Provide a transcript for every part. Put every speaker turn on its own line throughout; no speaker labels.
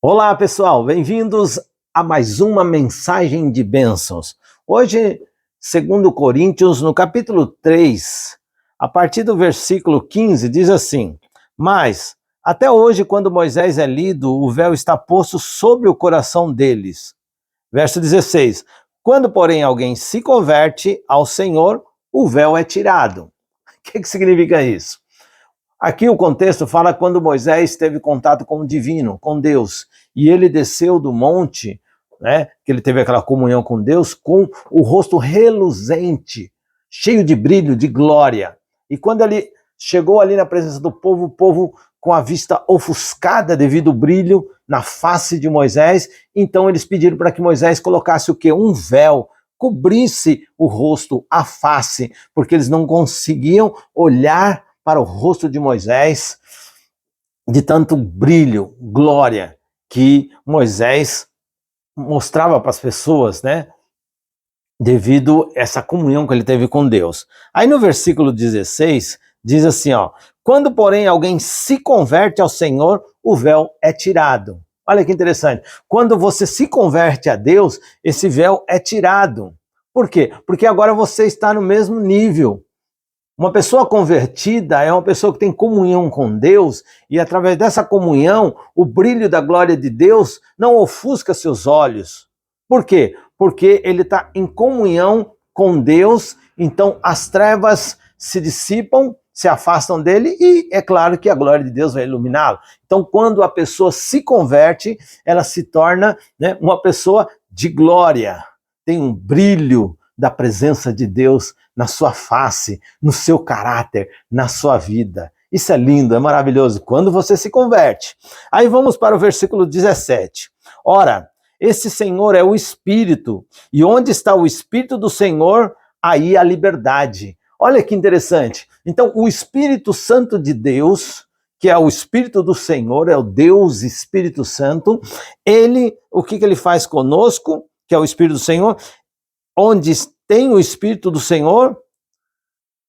Olá, pessoal, bem-vindos a mais uma mensagem de bênçãos. Hoje, segundo Coríntios, no capítulo 3, a partir do versículo 15, diz assim: Mas, até hoje, quando Moisés é lido, o véu está posto sobre o coração deles. Verso 16: Quando, porém, alguém se converte ao Senhor, o véu é tirado. O que significa isso? Aqui o contexto fala quando Moisés teve contato com o divino, com Deus, e ele desceu do monte, né, que ele teve aquela comunhão com Deus, com o rosto reluzente, cheio de brilho, de glória. E quando ele chegou ali na presença do povo, o povo com a vista ofuscada devido ao brilho na face de Moisés, então eles pediram para que Moisés colocasse o quê? Um véu, cobrisse o rosto, a face, porque eles não conseguiam olhar para o rosto de Moisés, de tanto brilho, glória, que Moisés mostrava para as pessoas, né? Devido a essa comunhão que ele teve com Deus. Aí no versículo 16, diz assim, ó: Quando, porém, alguém se converte ao Senhor, o véu é tirado. Olha que interessante. Quando você se converte a Deus, esse véu é tirado. Por quê? Porque agora você está no mesmo nível. Uma pessoa convertida é uma pessoa que tem comunhão com Deus e através dessa comunhão, o brilho da glória de Deus não ofusca seus olhos. Por quê? Porque ele está em comunhão com Deus, então as trevas se dissipam, se afastam dele e é claro que a glória de Deus vai iluminá-lo. Então quando a pessoa se converte, ela se torna, né, uma pessoa de glória, tem um brilho da presença de Deus na sua face, no seu caráter, na sua vida. Isso é lindo, é maravilhoso, quando você se converte. Aí vamos para o versículo 17. Ora, esse Senhor é o Espírito, e onde está o Espírito do Senhor, aí a liberdade. Olha que interessante. Então, o Espírito Santo de Deus, que é o Espírito do Senhor, é o Deus Espírito Santo, ele, o que ele faz conosco, que é o Espírito do Senhor? Onde tem o Espírito do Senhor,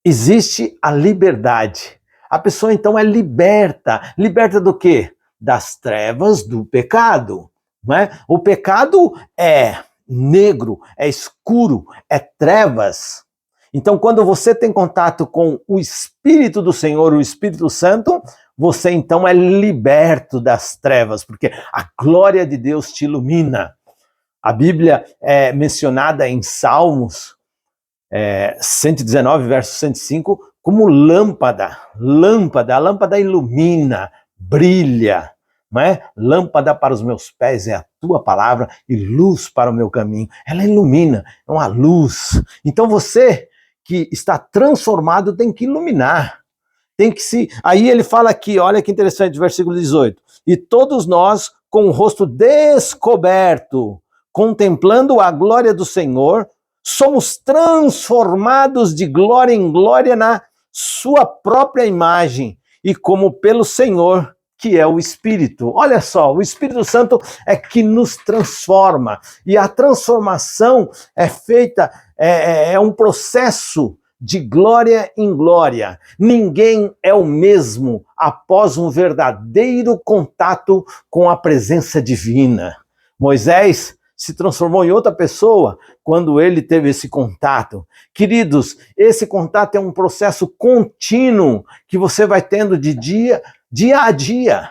existe a liberdade. A pessoa então é liberta. Liberta do quê? Das trevas do pecado. Não é? O pecado é negro, é escuro, é trevas. Então, quando você tem contato com o Espírito do Senhor, o Espírito Santo, você então é liberto das trevas, porque a glória de Deus te ilumina. A Bíblia é mencionada em Salmos 119, verso 105, como lâmpada. Lâmpada, a lâmpada ilumina, brilha, não é? Lâmpada para os meus pés é a tua palavra e luz para o meu caminho. Ela ilumina, é uma luz. Então você que está transformado tem que iluminar. Tem que se... Aí ele fala aqui, olha que interessante, versículo 18. E todos nós, com o rosto descoberto, contemplando a glória do Senhor, somos transformados de glória em glória na sua própria imagem, e como pelo Senhor, que é o Espírito. Olha só, o Espírito Santo é que nos transforma, e a transformação é feita, é um processo de glória em glória. Ninguém é o mesmo após um verdadeiro contato com a presença divina. Moisés se transformou em outra pessoa quando ele teve esse contato. Queridos, esse contato é um processo contínuo que você vai tendo de dia a dia.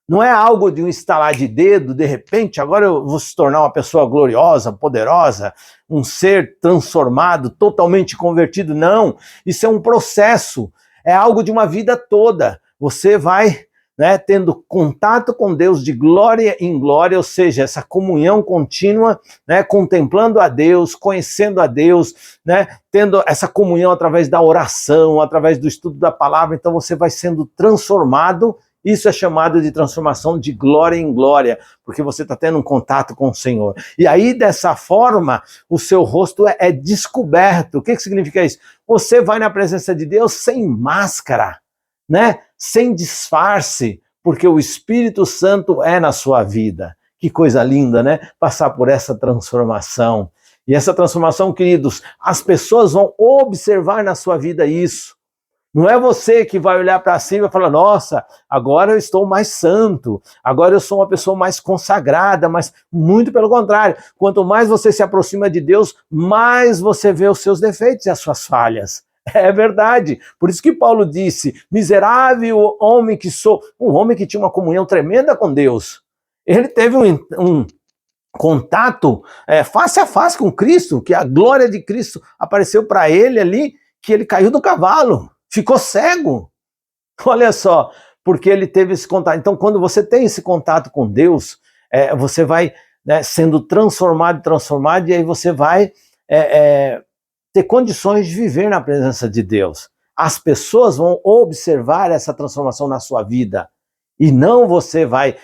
Não é algo de um estalar de dedo, de repente, agora eu vou se tornar uma pessoa gloriosa, poderosa, um ser transformado, totalmente convertido. Não, isso é um processo, é algo de uma vida toda. Você vai, né, tendo contato com Deus de glória em glória, ou seja, essa comunhão contínua, né, contemplando a Deus, conhecendo a Deus, né, tendo essa comunhão através da oração, através do estudo da palavra. Então você vai sendo transformado. Isso é chamado de transformação de glória em glória, porque você está tendo um contato com o Senhor. E aí, dessa forma, o seu rosto é descoberto. O que significa isso? Você vai na presença de Deus sem máscara, né? Sem disfarce, porque o Espírito Santo é na sua vida. Que coisa linda, né? Passar por essa transformação. E essa transformação, queridos, as pessoas vão observar na sua vida isso. Não é você que vai olhar para cima e falar, nossa, agora eu estou mais santo, agora eu sou uma pessoa mais consagrada, mas muito pelo contrário. Quanto mais você se aproxima de Deus, mais você vê os seus defeitos e as suas falhas. É verdade. Por isso que Paulo disse, miserável homem que sou, um homem que tinha uma comunhão tremenda com Deus. Ele teve um contato face a face com Cristo, que a glória de Cristo apareceu para ele ali, que ele caiu do cavalo. Ficou cego. Olha só, porque ele teve esse contato. Então, quando você tem esse contato com Deus, você vai sendo transformado, e aí você vai ter condições de viver na presença de Deus. As pessoas vão observar essa transformação na sua vida. E não você vai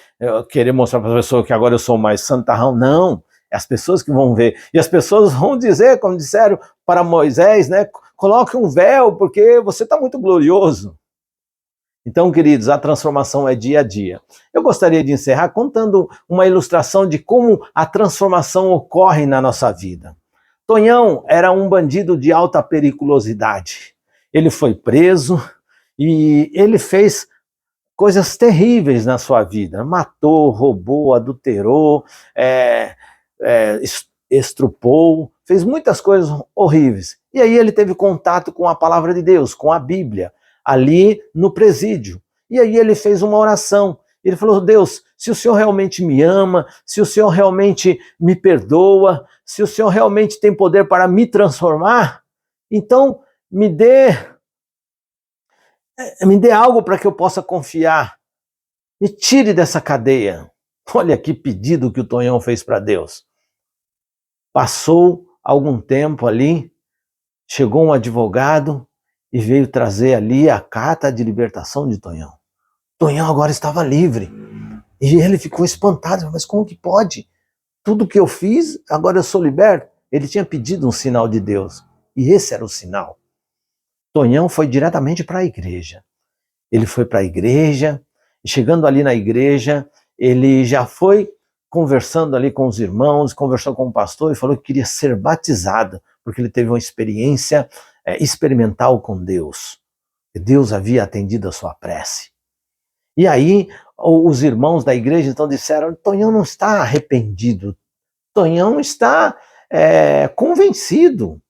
querer mostrar para as pessoas que agora eu sou mais santarrão. Não, é as pessoas que vão ver. E as pessoas vão dizer, como disseram para Moisés, né? Coloque um véu, porque você está muito glorioso. Então, queridos, a transformação é dia a dia. Eu gostaria de encerrar contando uma ilustração de como a transformação ocorre na nossa vida. Tonhão era um bandido de alta periculosidade. Ele foi preso e ele fez coisas terríveis na sua vida. Matou, roubou, adulterou, estrupou, fez muitas coisas horríveis. E aí ele teve contato com a palavra de Deus, com a Bíblia, ali no presídio. E aí ele fez uma oração. Ele falou, Deus, se o Senhor realmente me ama, se o Senhor realmente me perdoa, se o Senhor realmente tem poder para me transformar, então me dê algo para que eu possa confiar. Me tire dessa cadeia. Olha que pedido que o Tonhão fez para Deus. Passou algum tempo ali, chegou um advogado e veio trazer ali a carta de libertação de Tonhão. Tonhão agora estava livre. E ele ficou espantado, mas como que pode? Tudo que eu fiz, agora eu sou liberto? Ele tinha pedido um sinal de Deus. E esse era o sinal. Tonhão foi diretamente para a igreja. Ele foi para a igreja, e chegando ali na igreja, ele já foi conversando ali com os irmãos, conversou com o pastor e falou que queria ser batizado, porque ele teve uma experiência experimental com Deus. Deus havia atendido a sua prece. E aí os irmãos da igreja então disseram, Tonhão não está arrependido, Tonhão está convencido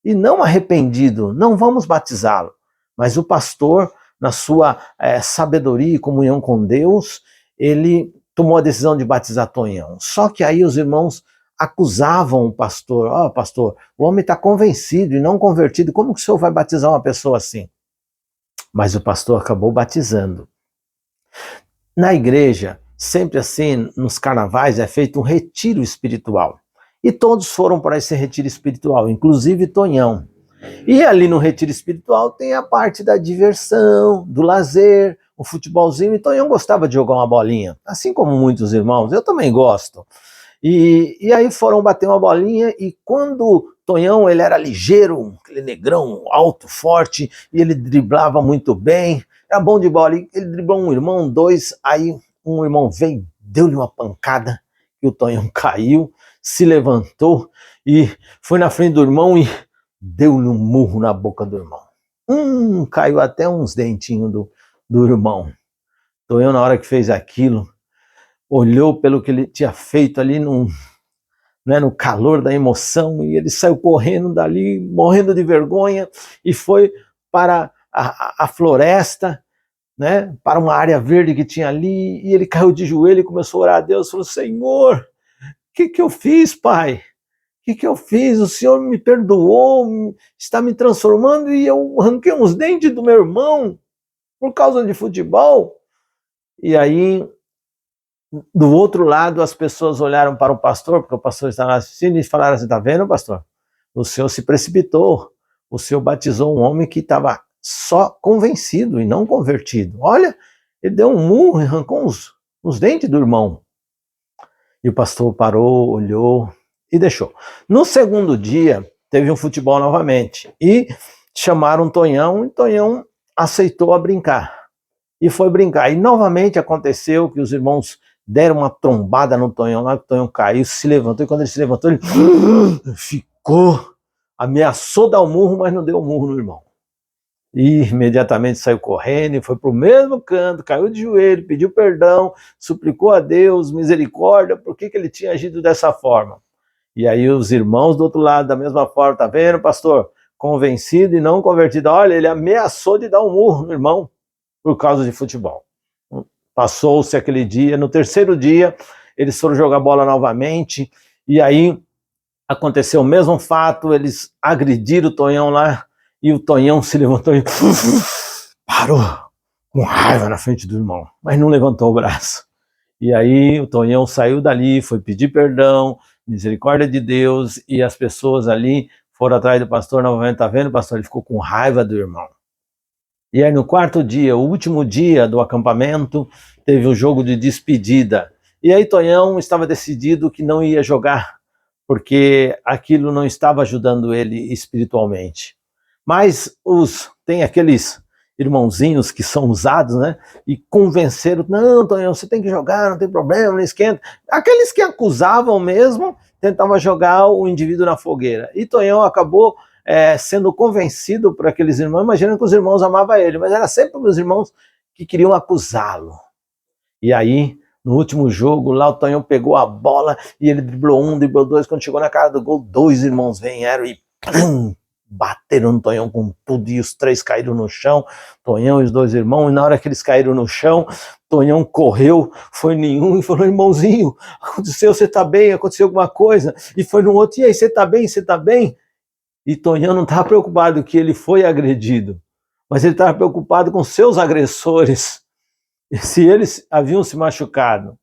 e não arrependido, não vamos batizá-lo. Mas o pastor, na sua sabedoria e comunhão com Deus, ele tomou a decisão de batizar Tonhão. Só que aí os irmãos acusavam o pastor, pastor, o homem está convencido e não convertido, como que o senhor vai batizar uma pessoa assim? Mas o pastor acabou batizando. Na igreja, sempre assim, nos carnavais, é feito um retiro espiritual. E todos foram para esse retiro espiritual, inclusive Tonhão. E ali no retiro espiritual tem a parte da diversão, do lazer, o futebolzinho. E Tonhão gostava de jogar uma bolinha, assim como muitos irmãos, eu também gosto. E aí foram bater uma bolinha e quando Tonhão, ele era ligeiro, aquele negrão alto, forte, e ele driblava muito bem, era bom de bola, ele driblou um irmão, dois, aí um irmão veio, deu-lhe uma pancada, e o Tonhão caiu, se levantou e foi na frente do irmão e deu-lhe um murro na boca do irmão. Caiu até uns dentinhos do irmão. Tonhão, na hora que fez aquilo, olhou pelo que ele tinha feito ali no calor da emoção, e ele saiu correndo dali, morrendo de vergonha, e foi para a floresta, né, para uma área verde que tinha ali, e ele caiu de joelho e começou a orar a Deus, falou, Senhor, o que eu fiz, Pai? O que eu fiz? O Senhor me perdoou, está me transformando, e eu arranquei uns dentes do meu irmão por causa de futebol. E aí, do outro lado, as pessoas olharam para o pastor, porque o pastor estava assistindo, e falaram assim, está vendo, pastor? O senhor se precipitou, o senhor batizou um homem que estava só convencido e não convertido. Olha, ele deu um murro e arrancou uns dentes do irmão. E o pastor parou, olhou e deixou. No segundo dia, teve um futebol novamente, e chamaram Tonhão, e Tonhão aceitou a brincar. E foi brincar. E novamente aconteceu que os irmãos deram uma trombada no Tonhão, lá o Tonhão caiu, se levantou, e quando ele se levantou, ele ficou, ameaçou dar um murro, mas não deu um murro no irmão. E imediatamente saiu correndo e foi para o mesmo canto, caiu de joelho, pediu perdão, suplicou a Deus misericórdia, por que ele tinha agido dessa forma. E aí os irmãos do outro lado, da mesma forma, tá vendo, pastor? Convencido e não convertido. Olha, ele ameaçou de dar um murro no irmão por causa de futebol. Passou-se aquele dia, no terceiro dia, eles foram jogar bola novamente, e aí aconteceu o mesmo fato, eles agrediram o Tonhão lá, e o Tonhão se levantou e parou com raiva na frente do irmão, mas não levantou o braço. E aí o Tonhão saiu dali, foi pedir perdão, misericórdia de Deus, e as pessoas ali foram atrás do pastor novamente, tá vendo, pastor? Ele ficou com raiva do irmão. E aí no quarto dia, o último dia do acampamento, teve um jogo de despedida. E aí Tonhão estava decidido que não ia jogar, porque aquilo não estava ajudando ele espiritualmente. Mas tem aqueles irmãozinhos que são usados, né? E convenceram, não, Tonhão, você tem que jogar, não tem problema, não esquenta. Aqueles que acusavam mesmo, tentavam jogar o indivíduo na fogueira. E Tonhão acabou sendo convencido por aqueles irmãos, imaginando que os irmãos amavam ele, mas era sempre os irmãos que queriam acusá-lo. E aí, no último jogo, lá o Tonhão pegou a bola e ele driblou um, driblou dois. Quando chegou na cara do gol, dois irmãos vieram e bateram no Tonhão com tudo e os três caíram no chão, Tonhão e os dois irmãos, e na hora que eles caíram no chão, Tonhão correu, foi nenhum e falou, irmãozinho, aconteceu, você tá bem? Aconteceu alguma coisa? E foi no outro, e aí, você tá bem? Você tá bem? E Tonhão não estava preocupado que ele foi agredido, mas ele estava preocupado com seus agressores, se eles haviam se machucado.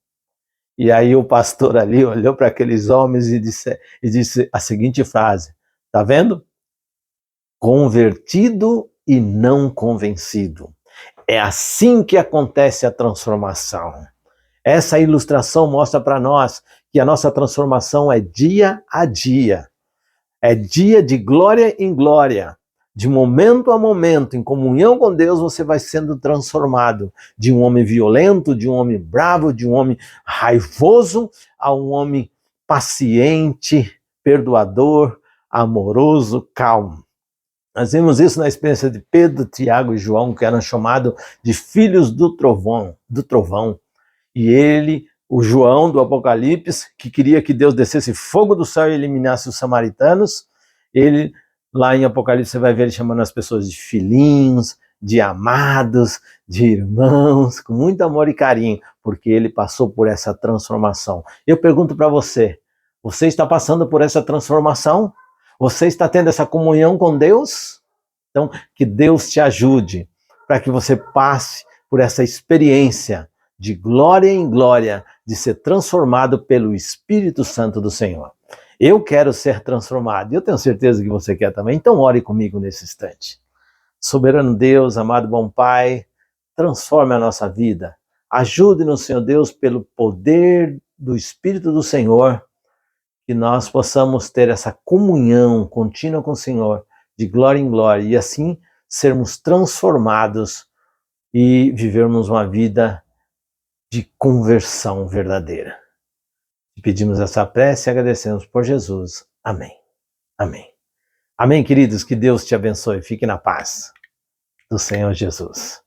E aí o pastor ali olhou para aqueles homens e disse a seguinte frase, tá vendo? Convertido e não convencido. É assim que acontece a transformação. Essa ilustração mostra para nós que a nossa transformação é dia a dia. É dia de glória em glória. De momento a momento, em comunhão com Deus, você vai sendo transformado. De um homem violento, de um homem bravo, de um homem raivoso, a um homem paciente, perdoador, amoroso, calmo. Nós vimos isso na experiência de Pedro, Tiago e João, que eram chamados de filhos do trovão. E o João do Apocalipse, que queria que Deus descesse fogo do céu e eliminasse os samaritanos, ele, lá em Apocalipse, você vai ver ele chamando as pessoas de filhinhos, de amados, de irmãos, com muito amor e carinho, porque ele passou por essa transformação. Eu pergunto para você está passando por essa transformação? Você está tendo essa comunhão com Deus? Então, que Deus te ajude para que você passe por essa experiência de glória em glória, de ser transformado pelo Espírito Santo do Senhor. Eu quero ser transformado, e eu tenho certeza que você quer também, então ore comigo nesse instante. Soberano Deus, amado bom Pai, transforme a nossa vida. Ajude-nos, Senhor Deus, pelo poder do Espírito do Senhor, que nós possamos ter essa comunhão contínua com o Senhor, de glória em glória, e assim sermos transformados e vivermos uma vida de conversão verdadeira. Pedimos essa prece e agradecemos por Jesus. Amém. Amém. Amém, queridos. Que Deus te abençoe. Fique na paz do Senhor Jesus.